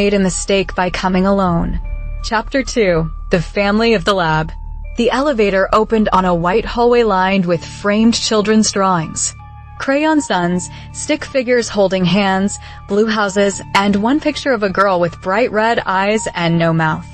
made a mistake by coming alone. Chapter 2. The Family of the Lab. The elevator opened on a white hallway lined with framed children's drawings. Crayon suns, stick figures holding hands, blue houses, and one picture of a girl with bright red eyes and no mouth.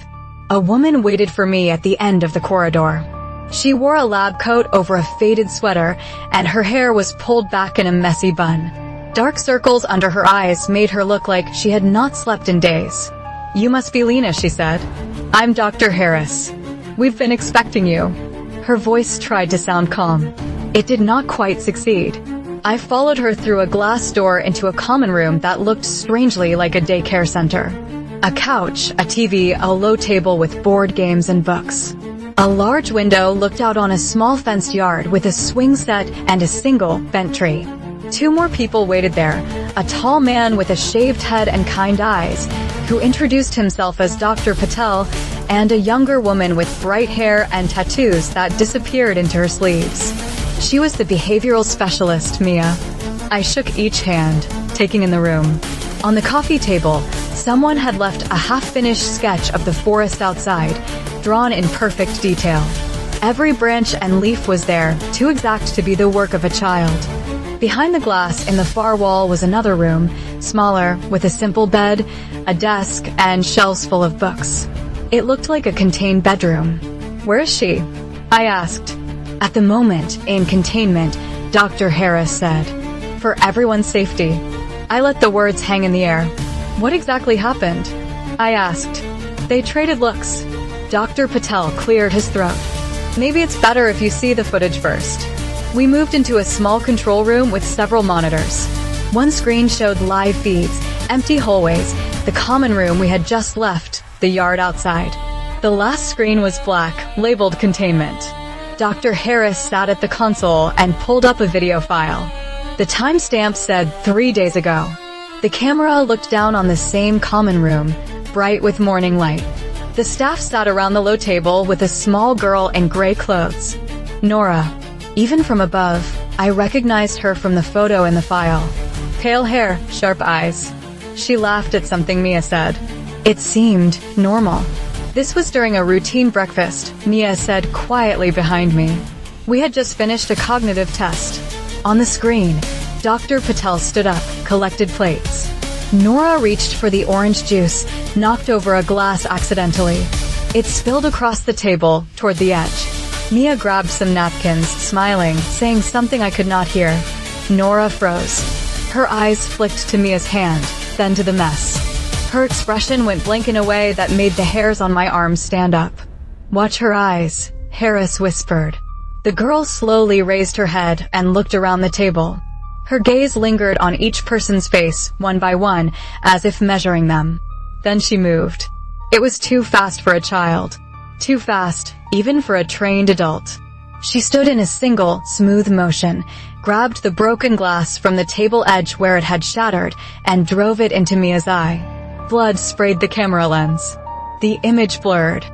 A woman waited for me at the end of the corridor. She wore a lab coat over a faded sweater, and her hair was pulled back in a messy bun. Dark circles under her eyes made her look like she had not slept in days. "You must be Lena," she said. "I'm Dr. Harris. We've been expecting you." Her voice tried to sound calm. It did not quite succeed. I followed her through a glass door into a common room that looked strangely like a daycare center. A couch, a TV, a low table with board games and books. A large window looked out on a small fenced yard with a swing set and a single bent tree. 2 more people waited there, a tall man with a shaved head and kind eyes, who introduced himself as Dr. Patel, and a younger woman with bright hair and tattoos that disappeared into her sleeves. She was the behavioral specialist, Mia. I shook each hand, taking in the room. On the coffee table, someone had left a half-finished sketch of the forest outside, drawn in perfect detail. Every branch and leaf was there, too exact to be the work of a child. Behind the glass in the far wall was another room, smaller, with a simple bed, a desk, and shelves full of books. It looked like a contained bedroom. "Where is she?" I asked. "At the moment, in containment," Dr. Harris said. "For everyone's safety." I let the words hang in the air. "What exactly happened?" I asked. They traded looks. Dr. Patel cleared his throat. "Maybe it's better if you see the footage first." We moved into a small control room with several monitors. One screen showed live feeds, empty hallways, the common room we had just left, the yard outside. The last screen was black, labeled containment. Dr. Harris sat at the console and pulled up a video file. The timestamp said 3 days ago. The camera looked down on the same common room, bright with morning light. The staff sat around the low table with a small girl in gray clothes. Nora. Even from above, I recognized her from the photo in the file. Pale hair, sharp eyes. She laughed at something Mia said. It seemed normal. "This was during a routine breakfast," Mia said quietly behind me. "We had just finished a cognitive test." On the screen, Dr. Patel stood up, collected plates. Nora reached for the orange juice, knocked over a glass accidentally. It spilled across the table, toward the edge. Mia grabbed some napkins, smiling, saying something I could not hear. Nora froze. Her eyes flicked to Mia's hand, then to the mess. Her expression went blank in a way that made the hairs on my arms stand up. "Watch her eyes," Harris whispered. The girl slowly raised her head and looked around the table. Her gaze lingered on each person's face, one by one, as if measuring them. Then she moved. It was too fast for a child. Too fast, even for a trained adult. She stood in a single, smooth motion, grabbed the broken glass from the table edge where it had shattered, and drove it into Mia's eye. Blood sprayed the camera lens. The image blurred.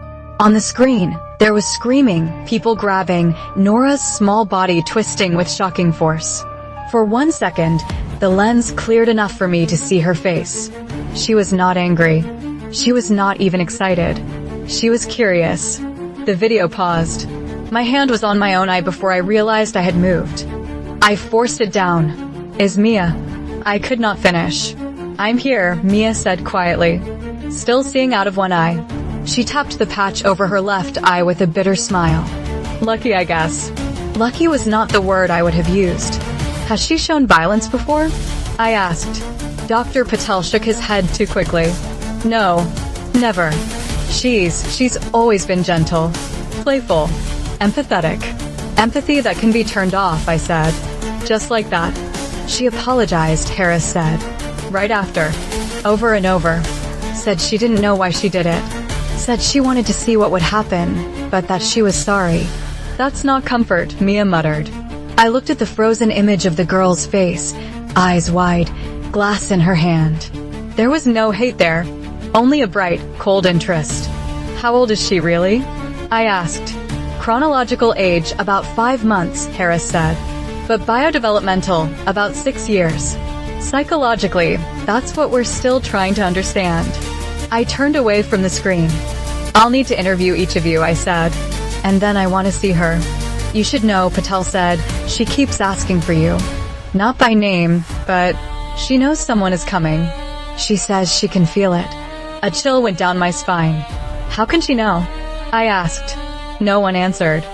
On the screen, there was screaming, people grabbing, Nora's small body twisting with shocking force. For 1 second, the lens cleared enough for me to see her face. She was not angry. She was not even excited. She was curious. The video paused. My hand was on my own eye before I realized I had moved. I forced it down. "Is Mia?" I could not finish. "I'm here," Mia said quietly, still seeing out of one eye. She tapped the patch over her left eye with a bitter smile. "Lucky, I guess." Lucky was not the word I would have used. "Has she shown violence before?" I asked. Dr. Patel shook his head too quickly. "No, never. She's always been gentle, playful, empathetic. Empathy that can be turned off," I said. "Just like that." "She apologized," Harris said. "Right after. Over and over. Said she didn't know why she did it. Said she wanted to see what would happen, but that she was sorry." "That's not comfort," Mia muttered. I looked at the frozen image of the girl's face, eyes wide, glass in her hand. There was no hate there, only a bright, cold interest. "How old is she really?" I asked. "Chronological age, about 5 months," Harris said. "But biodevelopmental, about 6 years. Psychologically, that's what we're still trying to understand." I turned away from the screen. I'll need to interview each of you, I said. And then I want to see her. You should know, Patel said, she keeps asking for you. Not by name, but she knows someone is coming. She says she can feel it. A chill went down my spine. How can she know? I asked. No one answered.